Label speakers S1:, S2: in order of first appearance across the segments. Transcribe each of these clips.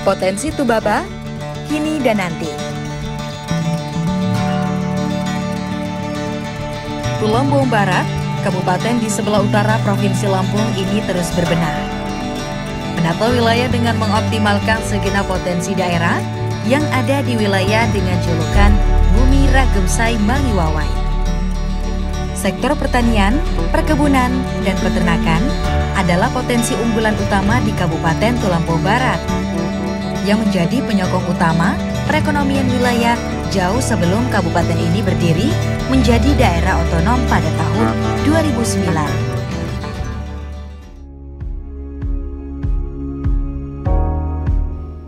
S1: Potensi Tubaba, kini dan nanti. Tulang Bawang Barat, kabupaten di sebelah utara Provinsi Lampung ini terus berbenah. Menata wilayah dengan mengoptimalkan segenap potensi daerah yang ada di wilayah dengan julukan Bumi Ragemsai Mangiwawai. Sektor pertanian, perkebunan, dan peternakan adalah potensi unggulan utama di Kabupaten Tulang Bawang Barat yang menjadi penyokong utama perekonomian wilayah jauh sebelum kabupaten ini berdiri menjadi daerah otonom pada tahun 2009.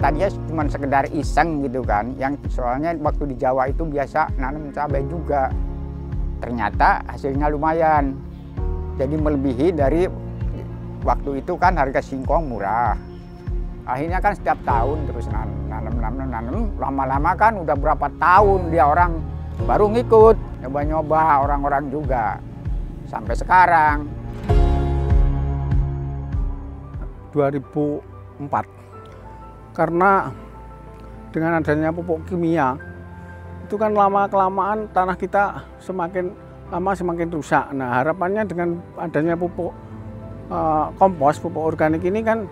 S2: Tadinya cuma sekedar iseng gitu kan, yang soalnya waktu di Jawa itu biasa nanam cabai juga. Ternyata hasilnya lumayan, jadi melebihi dari waktu itu kan harga singkong murah. Akhirnya kan setiap tahun terus nanam, lama-lama kan udah berapa tahun dia orang baru ngikut, nyoba-nyoba orang-orang juga, sampai sekarang.
S3: 2004, karena dengan adanya pupuk kimia, itu kan lama-kelamaan tanah kita semakin lama semakin rusak. Nah, harapannya dengan adanya pupuk kompos, pupuk organik ini kan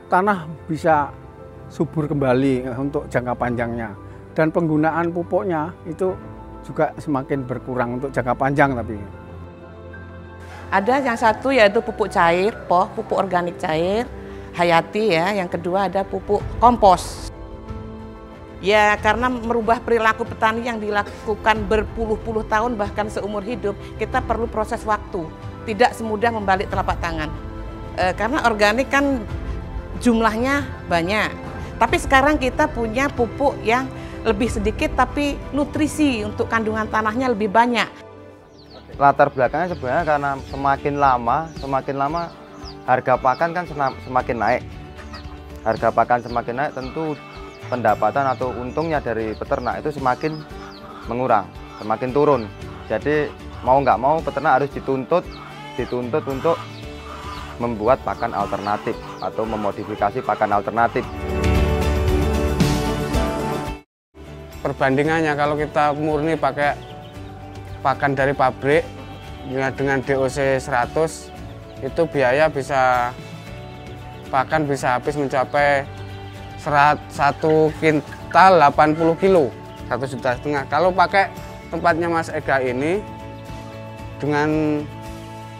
S3: tanah bisa subur kembali untuk jangka panjangnya. Dan penggunaan pupuknya itu juga semakin berkurang untuk jangka panjang. Tapi
S4: ada yang satu yaitu pupuk cair, pupuk organik cair, hayati ya. Yang kedua ada pupuk kompos. Ya, karena merubah perilaku petani yang dilakukan berpuluh-puluh tahun bahkan seumur hidup, kita perlu proses waktu. Tidak semudah membalik telapak tangan. Karena organik kan jumlahnya banyak. Tapi sekarang kita punya pupuk yang lebih sedikit tapi nutrisi untuk kandungan tanahnya lebih banyak.
S5: Latar belakangnya sebenarnya karena semakin lama harga pakan kan semakin naik. Harga pakan semakin naik, tentu pendapatan atau untungnya dari peternak itu semakin mengurang, semakin turun. Jadi mau nggak mau peternak harus dituntut untuk membuat pakan alternatif atau memodifikasi pakan alternatif.
S3: perbandingannya kalau kita murni pakai pakan dari pabrik dengan DOC 100 itu biaya pakan bisa habis mencapai 1 kintal 80 kilo, 1,5 juta. Kalau pakai tempatnya Mas Ega ini dengan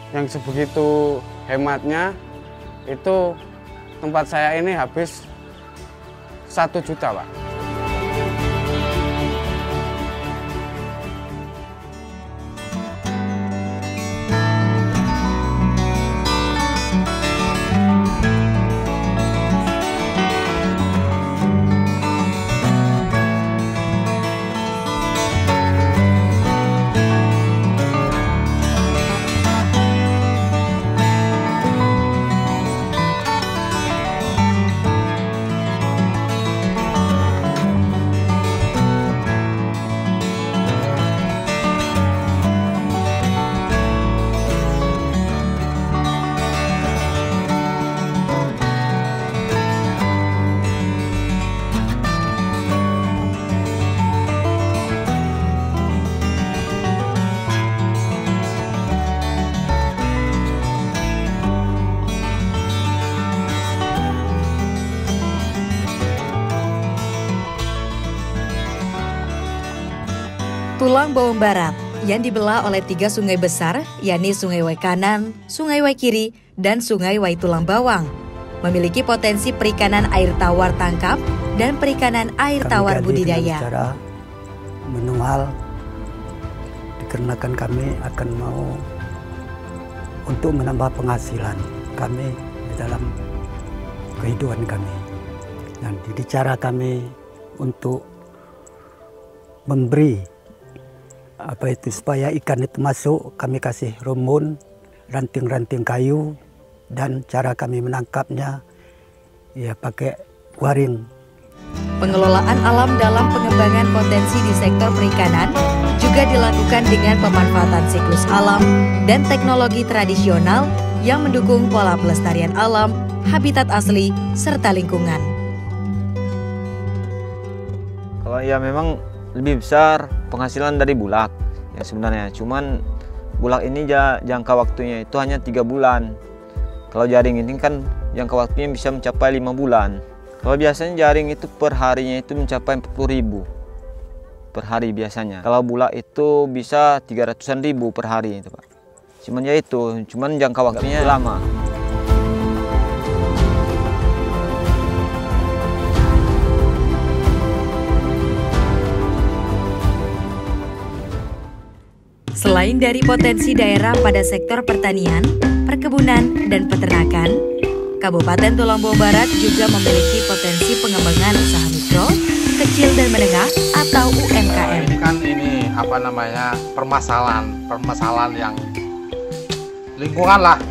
S3: yang sebegitu hematnya, itu tempat saya ini habis 1 juta, Pak.
S1: Tulang Bawang Barat yang dibelah oleh 3 sungai besar, yakni Sungai Wai Kanan, Sungai Wai Kiri, dan Sungai Wai Tulang Bawang, memiliki potensi perikanan air tawar tangkap dan perikanan air tawar budidaya.
S6: Secara manual, dikarenakan kami akan mau untuk menambah penghasilan kami di dalam kehidupan kami. Dan jadi cara kami untuk memberi supaya ikan itu masuk, kami kasih rumun, ranting-ranting kayu, dan cara kami menangkapnya ya pakai waring.
S1: Pengelolaan alam dalam pengembangan potensi di sektor perikanan juga dilakukan dengan pemanfaatan siklus alam dan teknologi tradisional yang mendukung pola pelestarian alam, habitat asli, serta lingkungan.
S7: Ya memang lebih besar penghasilan dari bulak ya sebenarnya. Cuman bulak ini jangka waktunya itu hanya 3 bulan. Kalau jaring ini kan jangka waktunya bisa mencapai 5 bulan. Kalau biasanya jaring itu per harinya itu mencapai 40.000 per hari biasanya. Kalau bulak itu bisa 300-an ribu per hari itu Pak. Cuman ya itu, cuman jangka waktunya lama.
S1: Selain dari potensi daerah pada sektor pertanian, perkebunan, dan peternakan, Kabupaten Tulang Bawang Barat juga memiliki potensi pengembangan usaha mikro, kecil dan menengah atau UMKM.
S8: Ini kan apa namanya permasalahan yang lingkungan lah.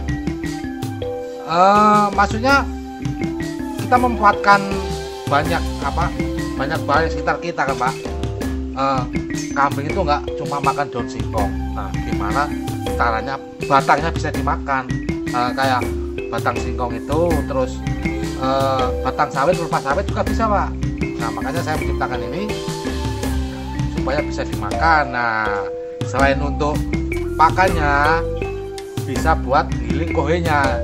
S8: Maksudnya kita memanfaatkan banyak barang sekitar kita kan Pak. Kambing itu nggak cuma makan daun singkong. Nah, gimana caranya batangnya bisa dimakan? Kayak batang singkong itu, terus batang sawit, pelepah sawit juga bisa Pak. Nah, makanya saya menciptakan ini supaya bisa dimakan. Nah, selain untuk pakannya, bisa buat giling kohenya.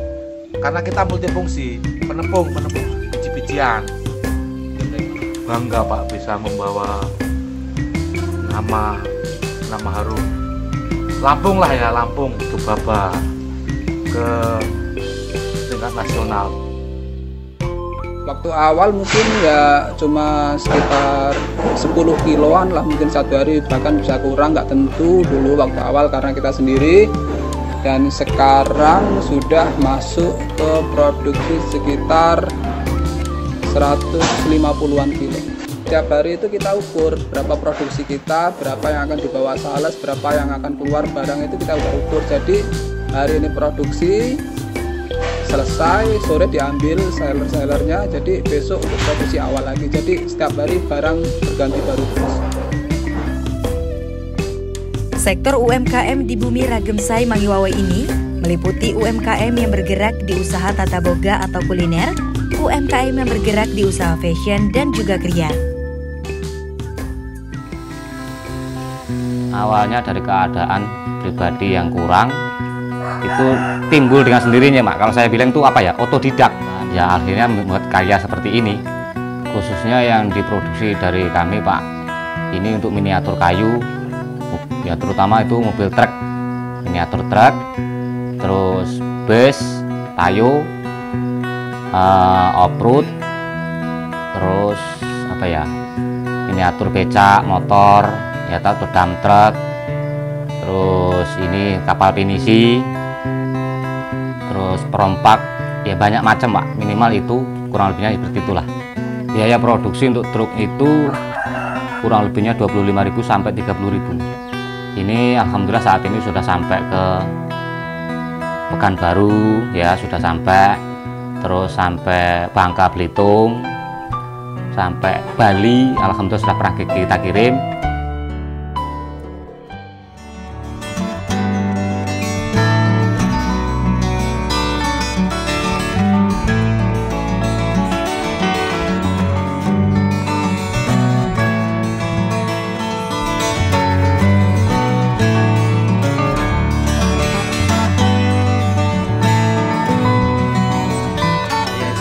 S8: Karena kita multifungsi, penepung biji-bijian. Bangga Pak bisa membawa nama harum Lampung lah ya, Lampung Tubaba ke tingkat nasional.
S9: Waktu awal mungkin ya cuma sekitar 10 kiloan lah, mungkin satu hari, bahkan bisa kurang, nggak tentu dulu waktu awal karena kita sendiri. Dan sekarang sudah masuk ke produksi sekitar 150-an kilo. Setiap hari itu kita ukur berapa produksi kita, berapa yang akan dibawa sales, berapa yang akan keluar barang, itu kita udah ukur. Jadi hari ini produksi selesai, sore diambil seller-sellernya, jadi besok untuk produksi awal lagi. Jadi setiap hari barang berganti baru terus.
S1: Sektor UMKM di Bumi Ragemsai Mangiwawe ini meliputi UMKM yang bergerak di usaha tata boga atau kuliner, UMKM yang bergerak di usaha fashion dan juga kria.
S10: Awalnya dari keadaan pribadi yang kurang, itu timbul dengan sendirinya Mak. Kalau saya bilang itu apa ya, otodidak. Ya akhirnya membuat karya seperti ini, khususnya yang diproduksi dari kami Pak. Ini untuk miniatur kayu, ya terutama itu mobil truk, miniatur truk, terus bus, tayo, off-road, terus apa ya, miniatur becak, motor, ya atau dump truck, terus ini kapal pinisi, terus perompak, ya banyak macam Pak. Minimal itu kurang lebihnya seperti itulah. Biaya produksi untuk truk itu kurang lebihnya 25.000 sampai 30.000. Ini alhamdulillah saat ini sudah sampai ke Pekanbaru, ya sudah sampai, terus sampai Bangka Belitung, sampai Bali, alhamdulillah sudah pernah kita kirim.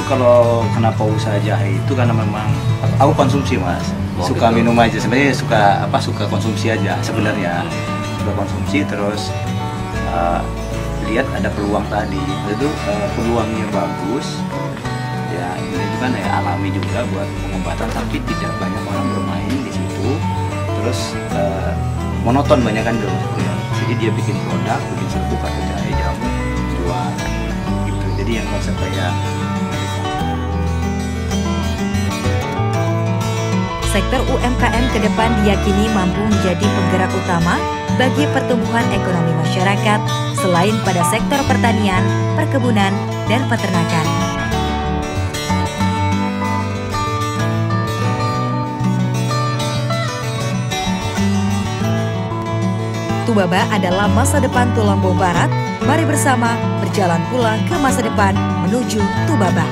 S11: Kalau kenapa usaha jahe itu karena memang aku konsumsi Mas, suka minum aja, sebenarnya suka konsumsi aja sebenarnya, suka konsumsi, terus lihat ada peluang tadi, itu peluangnya bagus, ya ini juga ya alami juga buat pengobatan, tapi tidak banyak orang bermain di situ, terus monoton banyak kan dulu, jadi dia bikin produk, bikin serbuk atau jahe jamu jual, gitu, jadi yang konsep kayak
S1: Sektor UMKM ke depan diyakini mampu menjadi penggerak utama bagi pertumbuhan ekonomi masyarakat selain pada sektor pertanian, perkebunan, dan peternakan. Tubaba adalah masa depan Tulang Bawang Barat. Mari bersama berjalan pulang ke masa depan menuju Tubaba.